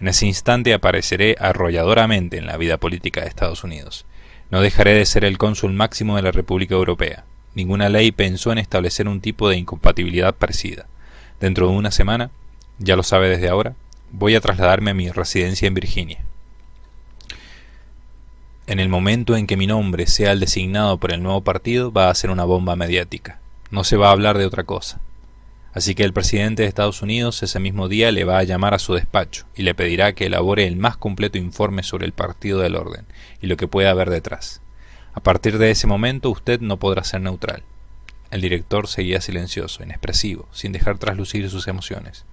En ese instante apareceré arrolladoramente en la vida política de Estados Unidos. No dejaré de ser el cónsul máximo de la República Europea. Ninguna ley pensó en establecer un tipo de incompatibilidad parecida. Dentro de una semana, ya lo sabe desde ahora, voy a trasladarme a mi residencia en Virginia. En el momento en que mi nombre sea el designado por el nuevo partido, va a ser una bomba mediática. No se va a hablar de otra cosa. Así que el presidente de Estados Unidos ese mismo día le va a llamar a su despacho y le pedirá que elabore el más completo informe sobre el Partido del Orden y lo que pueda haber detrás. A partir de ese momento usted no podrá ser neutral». El director seguía silencioso, inexpresivo, sin dejar traslucir sus emociones.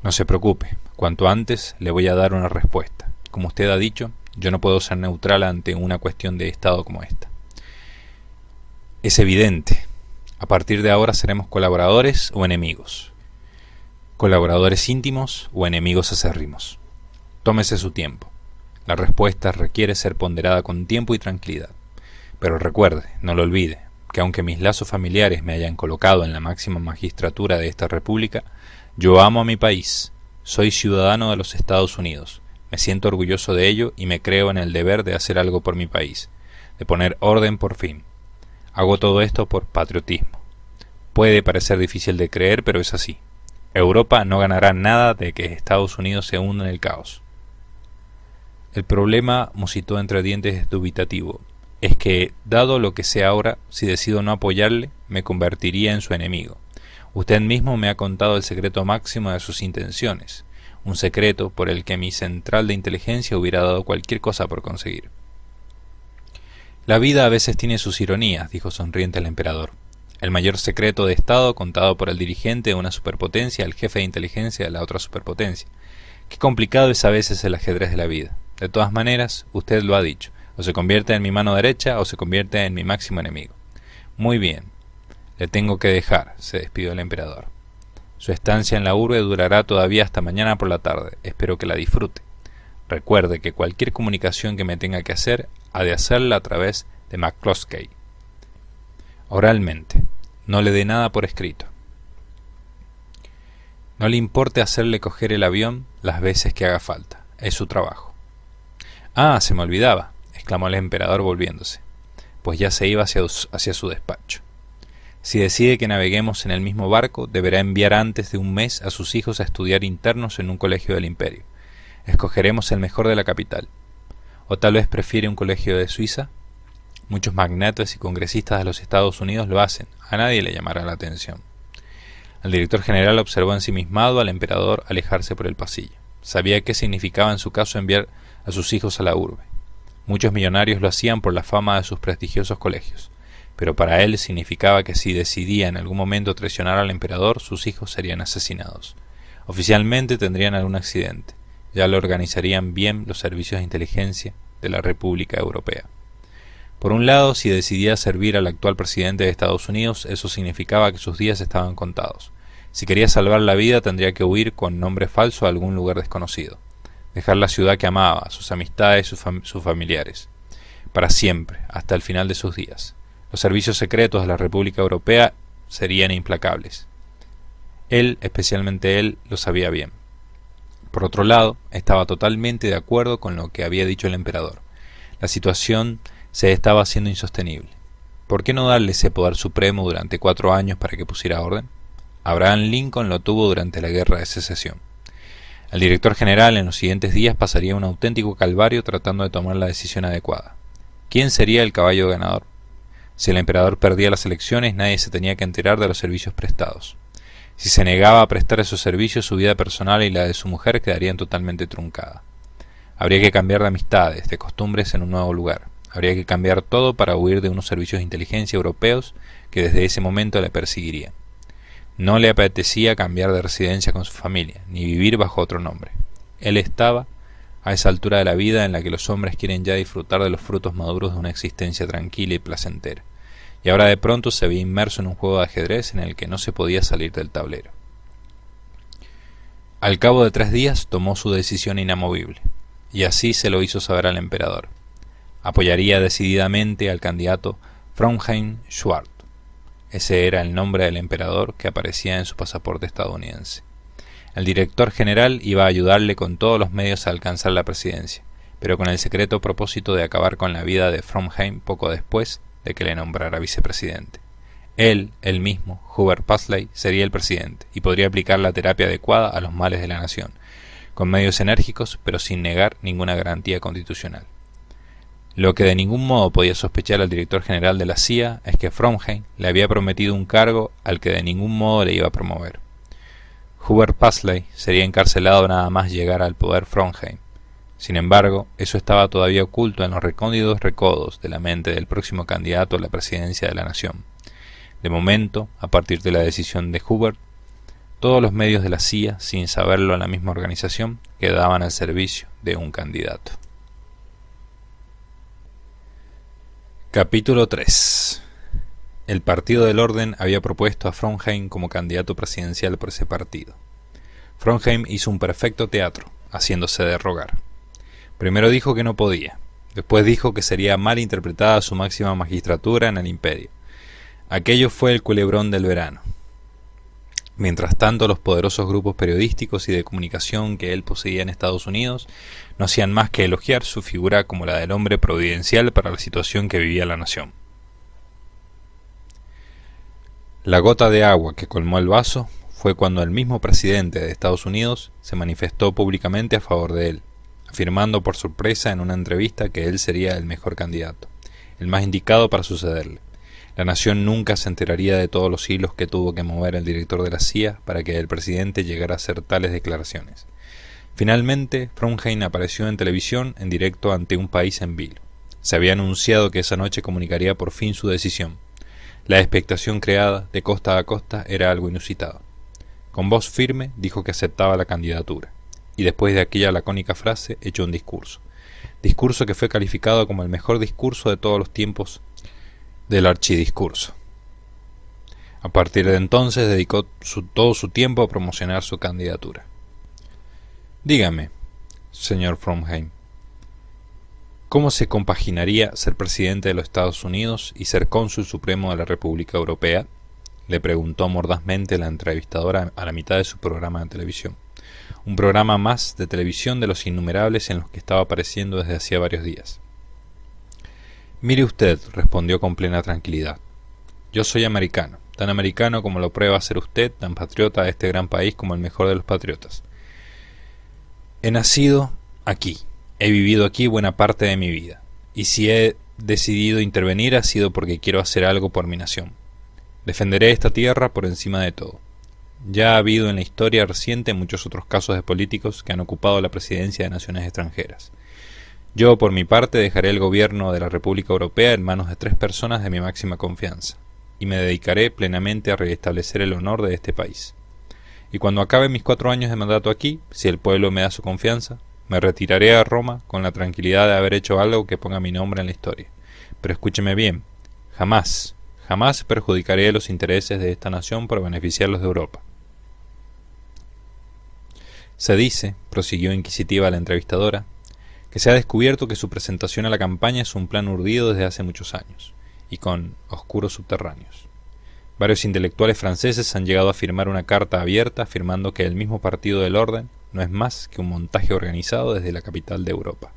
«No se preocupe, cuanto antes le voy a dar una respuesta. Como usted ha dicho, yo no puedo ser neutral ante una cuestión de Estado como esta. Es evidente. A partir de ahora seremos colaboradores o enemigos. Colaboradores íntimos o enemigos acérrimos. Tómese su tiempo. La respuesta requiere ser ponderada con tiempo y tranquilidad. Pero recuerde, no lo olvide, que aunque mis lazos familiares me hayan colocado en la máxima magistratura de esta república, yo amo a mi país. Soy ciudadano de los Estados Unidos. Me siento orgulloso de ello y me creo en el deber de hacer algo por mi país, de poner orden por fin. Hago todo esto por patriotismo. Puede parecer difícil de creer, pero es así. Europa no ganará nada de que Estados Unidos se hunda en el caos. El problema, musitó entre dientes dubitativo, es que, dado lo que sé ahora, si decido no apoyarle, me convertiría en su enemigo. Usted mismo me ha contado el secreto máximo de sus intenciones, un secreto por el que mi central de inteligencia hubiera dado cualquier cosa por conseguir. La vida a veces tiene sus ironías, dijo sonriente el emperador. El mayor secreto de Estado contado por el dirigente de una superpotencia al jefe de inteligencia de la otra superpotencia. Qué complicado es a veces el ajedrez de la vida. De todas maneras, usted lo ha dicho. O se convierte en mi mano derecha o se convierte en mi máximo enemigo. Muy bien. Le tengo que dejar, se despidió el emperador. Su estancia en la urbe durará todavía hasta mañana por la tarde. Espero que la disfrute. Recuerde que cualquier comunicación que me tenga que hacer, ha de hacerla a través de McCloskey. Oralmente. No le dé nada por escrito. No le importe hacerle coger el avión las veces que haga falta. Es su trabajo. Ah, se me olvidaba, exclamó el emperador volviéndose, pues ya se iba hacia su despacho. Si decide que naveguemos en el mismo barco, deberá enviar antes de un mes a sus hijos a estudiar internos en un colegio del imperio. Escogeremos el mejor de la capital. ¿O tal vez prefiere un colegio de Suiza? Muchos magnates y congresistas de los Estados Unidos lo hacen. A nadie le llamará la atención. El director general observó ensimismado al emperador alejarse por el pasillo. Sabía qué significaba en su caso enviar a sus hijos a la urbe. Muchos millonarios lo hacían por la fama de sus prestigiosos colegios, pero para él significaba que si decidía en algún momento traicionar al emperador, sus hijos serían asesinados. Oficialmente tendrían algún accidente. Ya lo organizarían bien los servicios de inteligencia de la República Europea. Por un lado, si decidía servir al actual presidente de Estados Unidos, eso significaba que sus días estaban contados. Si quería salvar la vida, tendría que huir con nombre falso a algún lugar desconocido. Dejar la ciudad que amaba, sus amistades, sus familiares. Para siempre, hasta el final de sus días. Los servicios secretos de la República Europea serían implacables. Él, especialmente él, lo sabía bien. Por otro lado, estaba totalmente de acuerdo con lo que había dicho el emperador. La situación se estaba haciendo insostenible. ¿Por qué no darle ese poder supremo durante 4 años para que pusiera orden? Abraham Lincoln lo tuvo durante la Guerra de Secesión. El director general en los siguientes días pasaría un auténtico calvario tratando de tomar la decisión adecuada. ¿Quién sería el caballo ganador? Si el emperador perdía las elecciones, nadie se tenía que enterar de los servicios prestados. Si se negaba a prestar esos servicios, su vida personal y la de su mujer quedarían totalmente truncada. Habría que cambiar de amistades, de costumbres en un nuevo lugar. Habría que cambiar todo para huir de unos servicios de inteligencia europeos que desde ese momento le perseguirían. No le apetecía cambiar de residencia con su familia, ni vivir bajo otro nombre. Él estaba a esa altura de la vida en la que los hombres quieren ya disfrutar de los frutos maduros de una existencia tranquila y placentera. Y ahora de pronto se veía inmerso en un juego de ajedrez en el que no se podía salir del tablero. Al cabo de 3 días tomó su decisión inamovible, y así se lo hizo saber al emperador. Apoyaría decididamente al candidato Frohnheim-Schwarz. Ese era el nombre del emperador que aparecía en su pasaporte estadounidense. El director general iba a ayudarle con todos los medios a alcanzar la presidencia, pero con el secreto propósito de acabar con la vida de Frohnheim poco después de que le nombrara vicepresidente. Él mismo, Hubert Paisley, sería el presidente y podría aplicar la terapia adecuada a los males de la nación, con medios enérgicos pero sin negar ninguna garantía constitucional. Lo que de ningún modo podía sospechar al director general de la CIA es que Frohnheim le había prometido un cargo al que de ningún modo le iba a promover. Hubert Paisley sería encarcelado nada más llegar al poder Frohnheim. Sin embargo, eso estaba todavía oculto en los recónditos recodos de la mente del próximo candidato a la presidencia de la nación. De momento, a partir de la decisión de Hubert, todos los medios de la CIA, sin saberlo en la misma organización, quedaban al servicio de un candidato. Capítulo 3. El Partido del Orden había propuesto a Frohnheim como candidato presidencial por ese partido. Frohnheim hizo un perfecto teatro, haciéndose de rogar. Primero dijo que no podía, después dijo que sería mal interpretada su máxima magistratura en el imperio. Aquello fue el culebrón del verano. Mientras tanto, los poderosos grupos periodísticos y de comunicación que él poseía en Estados Unidos no hacían más que elogiar su figura como la del hombre providencial para la situación que vivía la nación. La gota de agua que colmó el vaso fue cuando el mismo presidente de Estados Unidos se manifestó públicamente a favor de él, afirmando por sorpresa en una entrevista que él sería el mejor candidato, el más indicado para sucederle. La nación nunca se enteraría de todos los hilos que tuvo que mover el director de la CIA para que el presidente llegara a hacer tales declaraciones. Finalmente, Frohnheim apareció en televisión en directo ante un país en vilo. Se había anunciado que esa noche comunicaría por fin su decisión. La expectación creada de costa a costa era algo inusitado. Con voz firme dijo que aceptaba la candidatura, y después de aquella lacónica frase echó un discurso que fue calificado como el mejor discurso de todos los tiempos del archidiscurso. A partir de entonces dedicó todo su tiempo a promocionar su candidatura. Dígame, señor Frohnheim, ¿cómo se compaginaría ser presidente de los Estados Unidos y ser cónsul supremo de la República Europea? le preguntó mordazmente la entrevistadora a la mitad de su programa de televisión. Un programa más de televisión de los innumerables en los que estaba apareciendo desde hacía varios días. Mire usted, respondió con plena tranquilidad. Yo soy americano, tan americano como lo prueba ser usted, tan patriota de este gran país como el mejor de los patriotas. He nacido aquí, he vivido aquí buena parte de mi vida, y si he decidido intervenir ha sido porque quiero hacer algo por mi nación. Defenderé esta tierra por encima de todo. Ya ha habido en la historia reciente muchos otros casos de políticos que han ocupado la presidencia de naciones extranjeras. Yo, por mi parte, dejaré el gobierno de la República Europea en manos de 3 personas de mi máxima confianza, y me dedicaré plenamente a restablecer el honor de este país. Y cuando acabe mis 4 años de mandato aquí, si el pueblo me da su confianza, me retiraré a Roma con la tranquilidad de haber hecho algo que ponga mi nombre en la historia. Pero escúcheme bien, jamás perjudicaré los intereses de esta nación por beneficiarlos de Europa. Se dice, prosiguió inquisitiva la entrevistadora, que se ha descubierto que su presentación a la campaña es un plan urdido desde hace muchos años, y con oscuros subterráneos. Varios intelectuales franceses han llegado a firmar una carta abierta afirmando que el mismo Partido del Orden no es más que un montaje organizado desde la capital de Europa.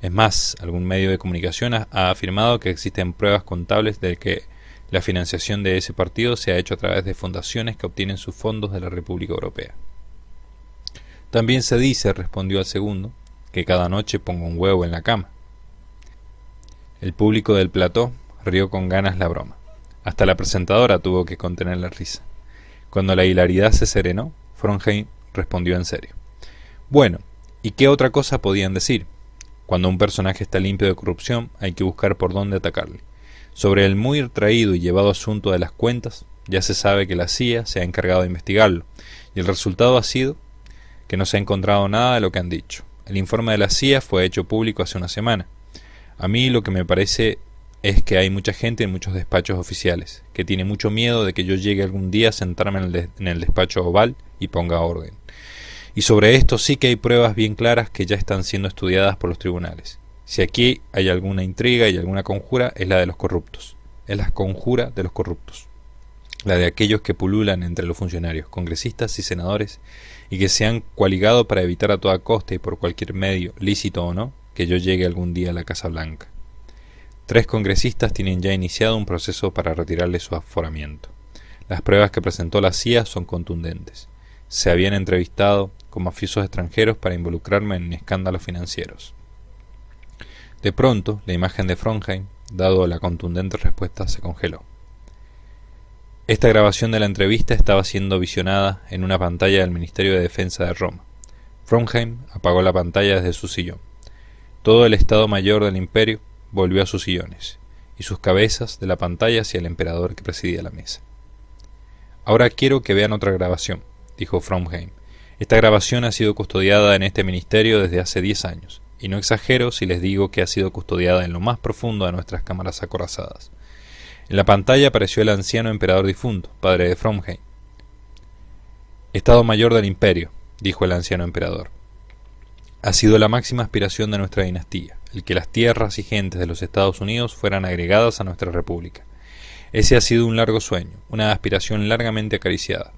Es más, algún medio de comunicación ha afirmado que existen pruebas contables de que la financiación de ese partido se ha hecho a través de fundaciones que obtienen sus fondos de la República Europea. También se dice, respondió el segundo, que cada noche pongo un huevo en la cama. El público del plató rió con ganas la broma. Hasta la presentadora tuvo que contener la risa. Cuando la hilaridad se serenó, Frohnheim respondió en serio. Bueno, ¿y qué otra cosa podían decir? Cuando un personaje está limpio de corrupción, hay que buscar por dónde atacarle. Sobre el muy traído y llevado asunto de las cuentas, ya se sabe que la CIA se ha encargado de investigarlo, y el resultado ha sido que no se ha encontrado nada de lo que han dicho. El informe de la CIA fue hecho público hace una semana. A mí lo que me parece es que hay mucha gente en muchos despachos oficiales, que tiene mucho miedo de que yo llegue algún día a sentarme en el despacho oval y ponga orden. Y sobre esto sí que hay pruebas bien claras que ya están siendo estudiadas por los tribunales. Si aquí hay alguna intriga y alguna conjura, es la de los corruptos. Es la conjura de los corruptos. La de aquellos que pululan entre los funcionarios, congresistas y senadores, y que se han coaligado para evitar a toda costa y por cualquier medio, lícito o no, que yo llegue algún día a la Casa Blanca. 3 congresistas tienen ya iniciado un proceso para retirarle su aforamiento. Las pruebas que presentó la CIA son contundentes. Se habían entrevistado con mafiosos extranjeros para involucrarme en escándalos financieros. De pronto, la imagen de Frohnheim, dado la contundente respuesta, se congeló. Esta grabación de la entrevista estaba siendo visionada en una pantalla del Ministerio de Defensa de Roma. Frohnheim apagó la pantalla desde su sillón. Todo el Estado Mayor del Imperio volvió a sus sillones, y sus cabezas de la pantalla hacia el emperador que presidía la mesa. Ahora quiero que vean otra grabación, dijo Frohnheim. Esta grabación ha sido custodiada en este ministerio desde hace 10 años, y no exagero si les digo que ha sido custodiada en lo más profundo de nuestras cámaras acorazadas. En la pantalla apareció el anciano emperador difunto, padre de Frohnheim. Estado Mayor del Imperio, dijo el anciano emperador. Ha sido la máxima aspiración de nuestra dinastía, el que las tierras y gentes de los Estados Unidos fueran agregadas a nuestra república. Ese ha sido un largo sueño, una aspiración largamente acariciada.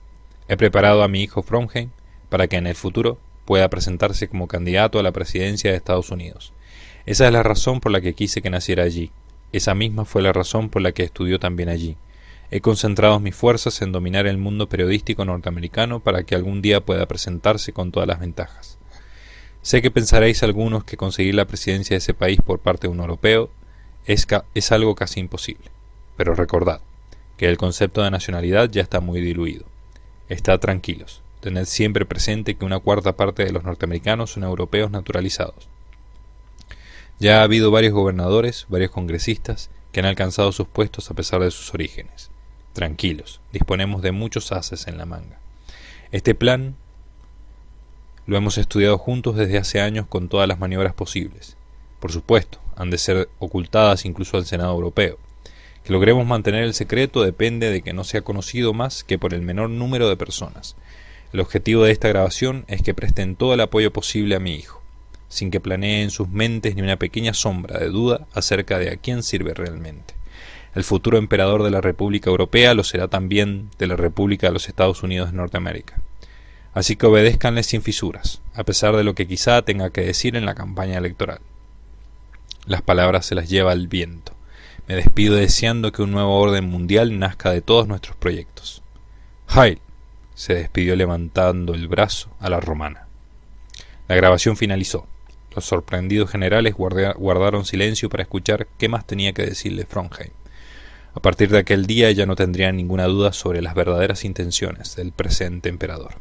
He preparado a mi hijo Frohnheim para que en el futuro pueda presentarse como candidato a la presidencia de Estados Unidos. Esa es la razón por la que quise que naciera allí. Esa misma fue la razón por la que estudió también allí. He concentrado mis fuerzas en dominar el mundo periodístico norteamericano para que algún día pueda presentarse con todas las ventajas. Sé que pensaréis algunos que conseguir la presidencia de ese país por parte de un europeo es algo casi imposible. Pero recordad que el concepto de nacionalidad ya está muy diluido. Estad tranquilos. Tened siempre presente que una cuarta parte de los norteamericanos son europeos naturalizados. Ya ha habido varios gobernadores, varios congresistas, que han alcanzado sus puestos a pesar de sus orígenes. Tranquilos, disponemos de muchos ases en la manga. Este plan lo hemos estudiado juntos desde hace años con todas las maniobras posibles. Por supuesto, han de ser ocultadas incluso al Senado Europeo. Que logremos mantener el secreto depende de que no sea conocido más que por el menor número de personas. El objetivo de esta grabación es que presten todo el apoyo posible a mi hijo, sin que planeen en sus mentes ni una pequeña sombra de duda acerca de a quién sirve realmente. El futuro emperador de la República Europea lo será también de la República de los Estados Unidos de Norteamérica. Así que obedézcanle sin fisuras, a pesar de lo que quizá tenga que decir en la campaña electoral. Las palabras se las lleva el viento. Me despido deseando que un nuevo orden mundial nazca de todos nuestros proyectos. Heil, se despidió levantando el brazo a la romana. La grabación finalizó. Los sorprendidos generales guardaron silencio para escuchar qué más tenía que decirle Frohnheim. A partir de aquel día ya no tendrían ninguna duda sobre las verdaderas intenciones del presente emperador.